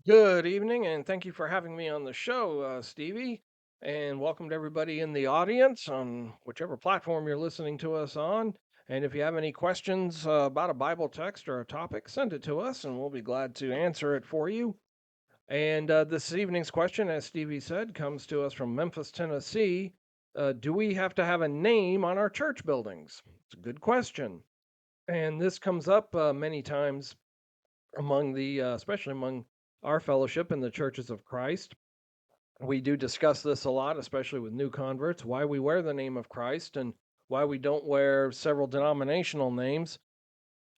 Good evening, and thank you for having me on the show, Stevie. And welcome to everybody in the audience on whichever platform you're listening to us on. And if you have any questions about a Bible text or a topic, send it to us, and we'll be glad to answer it for you. And this evening's question, as Stevie said, comes to us from Memphis, Tennessee. Do we have to have a name on our church buildings? It's a good question. And this comes up many times among especially among our fellowship in the churches of Christ. We do discuss this a lot, especially with new converts, why we wear the name of Christ and why we don't wear several denominational names.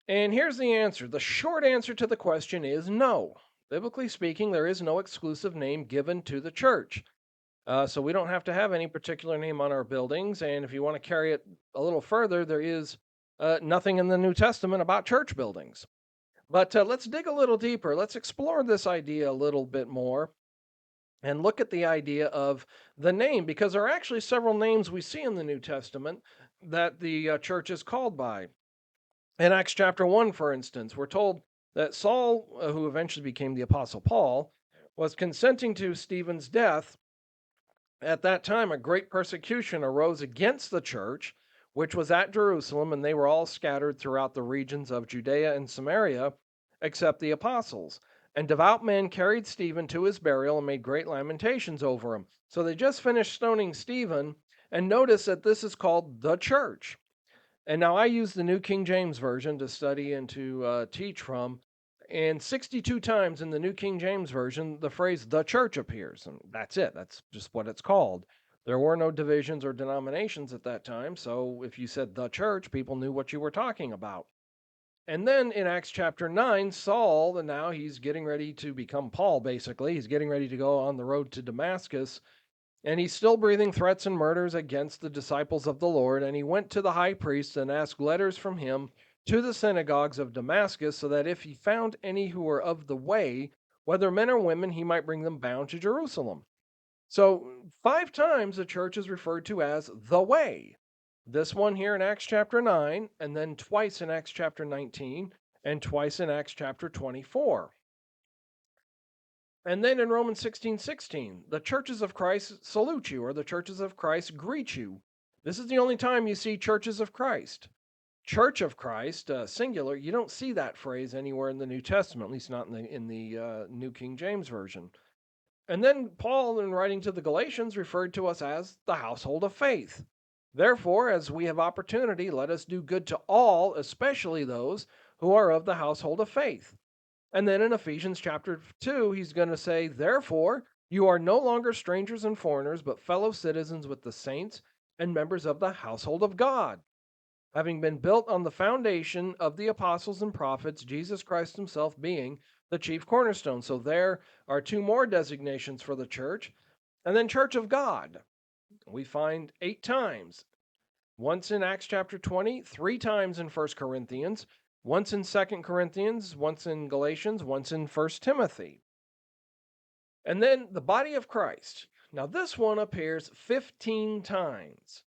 And here's the answer. The short answer to the question is no. Biblically speaking, there is no exclusive name given to the church. So we don't have to have any particular name on our buildings. And if you want to carry it a little further, there is nothing in the New Testament about church buildings. But let's dig a little deeper. Let's explore this idea a little bit more and look at the idea of the name, because there are actually several names we see in the New Testament that the church is called by. In Acts chapter 1, for instance, we're told that Saul, who eventually became the Apostle Paul, was consenting to Stephen's death. At that time, a great persecution arose against the church, which was at Jerusalem, and they were all scattered throughout the regions of Judea and Samaria, except the apostles. And devout men carried Stephen to his burial and made great lamentations over him. So they just finished stoning Stephen, and notice that this is called the church. And now I use the New King James Version to study and to teach from. And 62 times in the New King James Version, the phrase the church appears. And that's it. That's just what it's called. There were no divisions or denominations at that time. So if you said the church, people knew what you were talking about. And then in Acts chapter 9, Saul, and now he's getting ready to become Paul, basically. He's getting ready to go on the road to Damascus. And he's still breathing threats and murders against the disciples of the Lord. And he went to the high priest and asked letters from him to the synagogues of Damascus, so that if he found any who were of the way, whether men or women, he might bring them bound to Jerusalem. So, 5 times the church is referred to as the way. This one here in Acts chapter 9, and then twice in Acts chapter 19, and twice in Acts chapter 24. And then in Romans 16:16, the churches of Christ salute you, or the churches of Christ greet you. This is the only time you see churches of Christ. Church of Christ, singular, you don't see that phrase anywhere in the New Testament, at least not in the New King James Version. And then Paul, in writing to the Galatians, referred to us as the household of faith. Therefore, as we have opportunity, let us do good to all, especially those who are of the household of faith. And then in Ephesians chapter 2, he's going to say, therefore, you are no longer strangers and foreigners, but fellow citizens with the saints and members of the household of God, having been built on the foundation of the apostles and prophets, Jesus Christ himself being the chief cornerstone. So there are 2 more designations for the church. And then church of God, we find 8 times. Once in Acts chapter 20, 3 times in First Corinthians, once in Second Corinthians, once in Galatians, once in First Timothy. And then the body of Christ. Now, this one appears 15 times.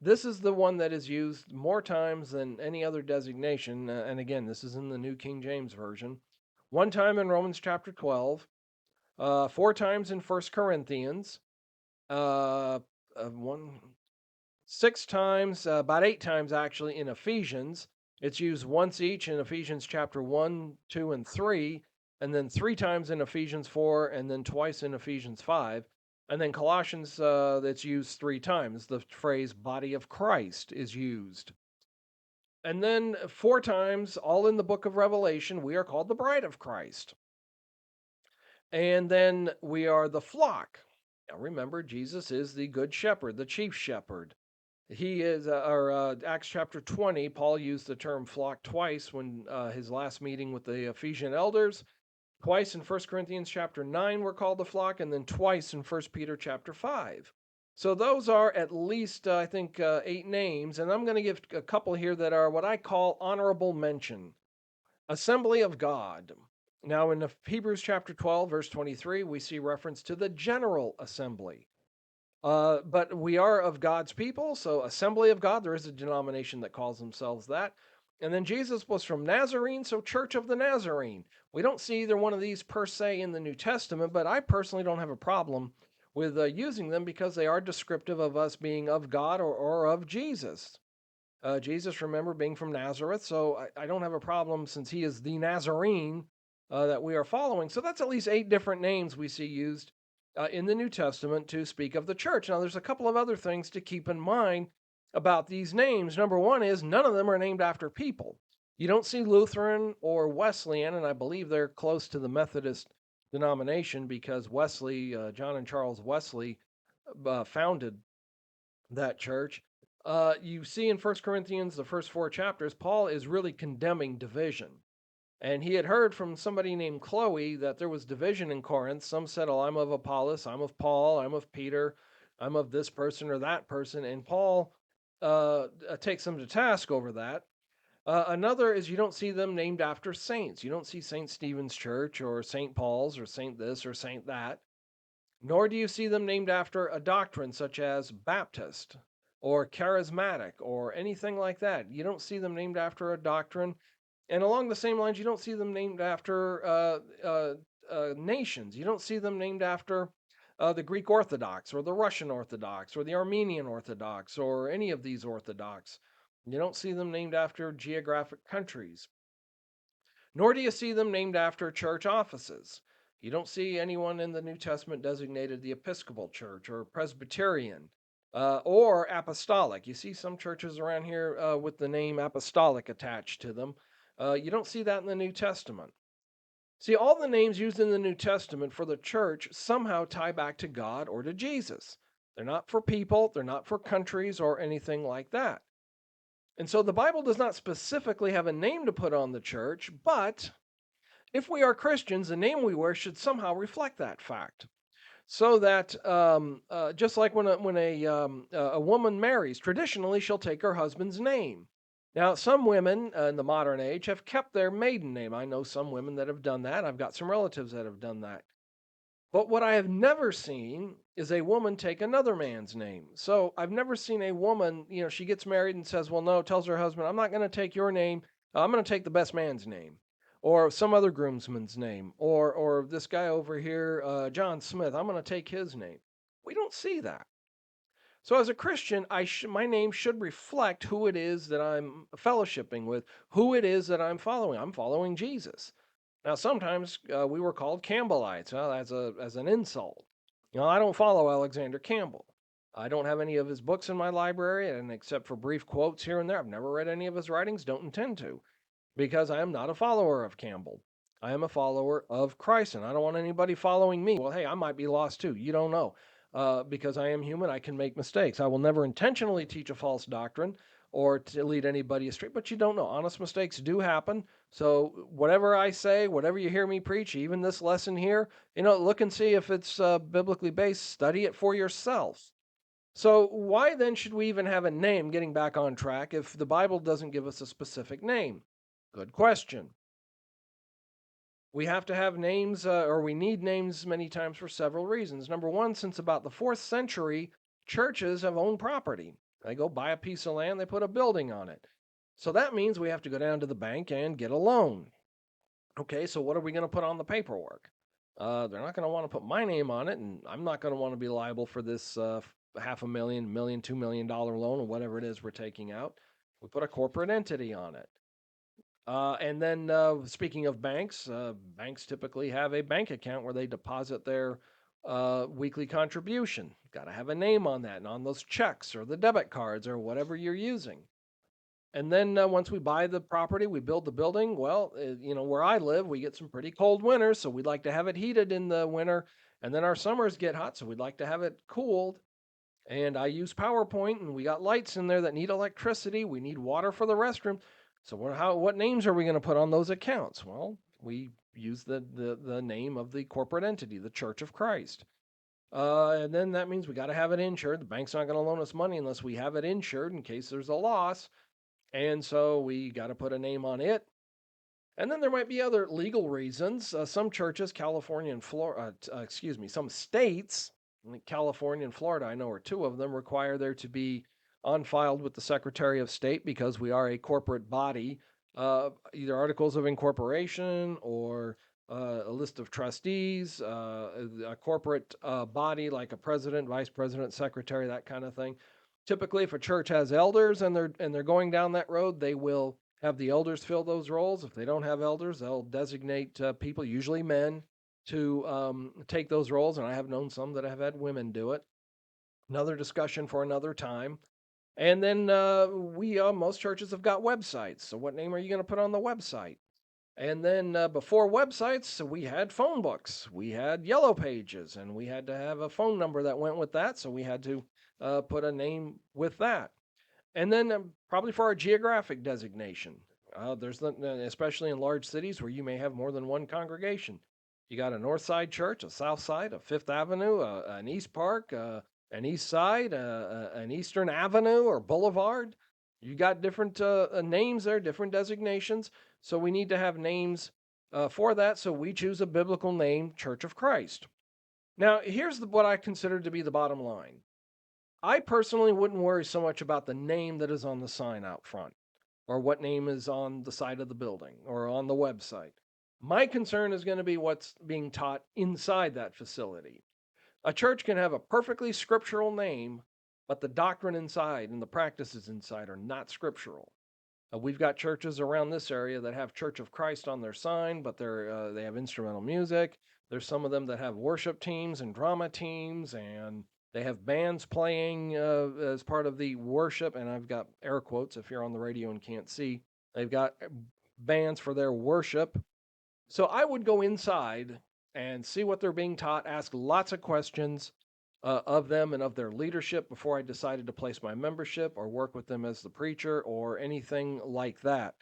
This is the one that is used more times than any other designation. And again, this is in the New King James Version. 1 time in Romans chapter 12, 4 times in First Corinthians, uh, one 6 times, about 8 times actually in Ephesians. It's used once each in Ephesians chapter 1, 2, and 3, and then 3 times in Ephesians 4, and then twice in Ephesians 5. And then Colossians, that's used 3 times. The phrase body of Christ is used. And then 4 times, all in the book of Revelation, we are called the bride of Christ. And then we are the flock. Now remember, Jesus is the good shepherd, the chief shepherd. He is, Acts chapter 20, Paul used the term flock twice when his last meeting with the Ephesian elders. Twice in First Corinthians chapter 9 we're called the flock, and then twice in First Peter chapter 5. So those are at least, I think, 8 names, and I'm going to give a couple here that are what I call honorable mention. Assembly of God. Now in Hebrews chapter 12, verse 23, we see reference to the general assembly. But we are of God's people, so Assembly of God, there is a denomination that calls themselves that. And then Jesus was from Nazarene, so Church of the Nazarene. We don't see either one of these per se in the New Testament, but I personally don't have a problem with using them because they are descriptive of us being of God or of Jesus. Jesus, remember, being from Nazareth, so I don't have a problem since he is the Nazarene that we are following. So that's at least 8 different names we see used in the New Testament to speak of the church. Now, there's a couple of other things to keep in mind about these names. Number one is none of them are named after people. You don't see Lutheran or Wesleyan, and I believe they're close to the Methodist denomination because Wesley, John and Charles Wesley, founded that church. You see in First Corinthians, the first 4 chapters, Paul is really condemning division. And he had heard from somebody named Chloe that there was division in Corinth. Some said, oh, I'm of Apollos, I'm of Paul, I'm of Peter, I'm of this person or that person. And Paul takes them to task over that. Another is you don't see them named after saints. You don't see St. Stephen's Church or St. Paul's or St. this or St. that. Nor do you see them named after a doctrine such as Baptist or charismatic or anything like that. You don't see them named after a doctrine. And along the same lines, you don't see them named after nations. You don't see them named after the Greek Orthodox or the Russian Orthodox or the Armenian Orthodox or any of these Orthodox. You don't see them named after geographic countries. Nor do you see them named after church offices. You don't see anyone in the New Testament designated the Episcopal Church or Presbyterian or Apostolic. You see some churches around here with the name Apostolic attached to them. You don't see that in the New Testament. See, all the names used in the New Testament for the church somehow tie back to God or to Jesus. They're not for people, they're not for countries or anything like that. And so the Bible does not specifically have a name to put on the church, but if we are Christians, the name we wear should somehow reflect that fact. So that just like when a woman marries, traditionally she'll take her husband's name. Now, some women in the modern age have kept their maiden name. I know some women that have done that. I've got some relatives that have done that. But what I have never seen is a woman take another man's name. So I've never seen a woman, she gets married and says, well, no, tells her husband, I'm not going to take your name. I'm going to take the best man's name or some other groomsman's name or this guy over here, John Smith, I'm going to take his name. We don't see that. So as a Christian, my name should reflect who it is that I'm fellowshipping with, who it is that I'm following. I'm following Jesus. Now, sometimes we were called Campbellites as an insult. I don't follow Alexander Campbell. I don't have any of his books in my library, and except for brief quotes here and there, I've never read any of his writings, don't intend to, because I am not a follower of Campbell. I am a follower of Christ, and I don't want anybody following me. Well, hey, I might be lost too. You don't know. Because I am human, I can make mistakes. I will never intentionally teach a false doctrine or to lead anybody astray, but you don't know. Honest mistakes do happen. So whatever I say, whatever you hear me preach, even this lesson here, look and see if it's biblically based. Study it for yourself. So why then should we even have a name, getting back on track, if the Bible doesn't give us a specific name? Good question. We have to have names, or we need names many times for several reasons. Number one, since about the 4th century, churches have owned property. They go buy a piece of land, they put a building on it. So that means we have to go down to the bank and get a loan. Okay, so what are we going to put on the paperwork? They're not going to want to put my name on it, and I'm not going to want to be liable for this $500,000, $2 million loan, or whatever it is we're taking out. We put a corporate entity on it. And then, speaking of banks, banks typically have a bank account where they deposit their weekly contribution. Got to have a name on that and on those checks or the debit cards or whatever you're using. And then once we buy the property, we build the building. Well, where I live, we get some pretty cold winters, so we'd like to have it heated in the winter. And then our summers get hot, so we'd like to have it cooled. And I use PowerPoint, and we got lights in there that need electricity. We need water for the restroom. So what names are we going to put on those accounts? Well, we use the name of the corporate entity, the Church of Christ. And then that means we got to have it insured. The bank's not going to loan us money unless we have it insured in case there's a loss. And so we got to put a name on it. And then there might be other legal reasons. Some churches, California and Florida, some states, California and Florida, I know are two of them, require there to be on file with the Secretary of State because we are a corporate body, either articles of incorporation or a list of trustees, a corporate body like a president, vice president, secretary, that kind of thing. Typically, if a church has elders and they're going down that road, they will have the elders fill those roles. If they don't have elders, they'll designate people, usually men, to take those roles. And I have known some that have had women do it. Another discussion for another time. And then we most churches have got websites. So what name are you going to put on the website? And then before websites, we had phone books, we had yellow pages, and we had to have a phone number that went with that. So we had to put a name with that. And then probably for our geographic designation, especially in large cities where you may have more than one congregation. You got a North Side church, a South Side, a Fifth Avenue, an East Park, an East Side, an Eastern Avenue or Boulevard. You got different names there, different designations. So we need to have names for that. So we choose a biblical name, Church of Christ. Now, here's what I consider to be the bottom line. I personally wouldn't worry so much about the name that is on the sign out front or what name is on the side of the building or on the website. My concern is going to be what's being taught inside that facility. A church can have a perfectly scriptural name, but the doctrine inside and the practices inside are not scriptural. We've got churches around this area that have Church of Christ on their sign, but they have instrumental music. There's some of them that have worship teams and drama teams, and they have bands playing as part of the worship. And I've got air quotes if you're on the radio and can't see. They've got bands for their worship. So I would go inside and see what they're being taught, ask lots of questions of them and of their leadership before I decided to place my membership or work with them as the preacher or anything like that.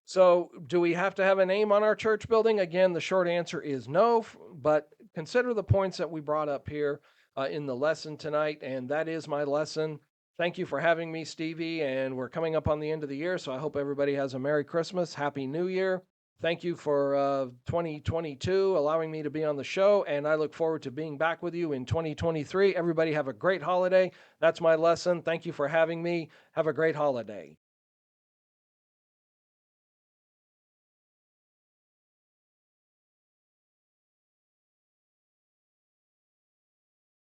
So, do we have to have a name on our church building? Again, the short answer is no, but consider the points that we brought up here in the lesson tonight, and that is my lesson. Thank you for having me, Stevie, and we're coming up on the end of the year, so I hope everybody has a Merry Christmas, Happy New Year. Thank you for 2022 allowing me to be on the show, and I look forward to being back with you in 2023. Everybody have a great holiday. That's my lesson. Thank you for having me. Have a great holiday.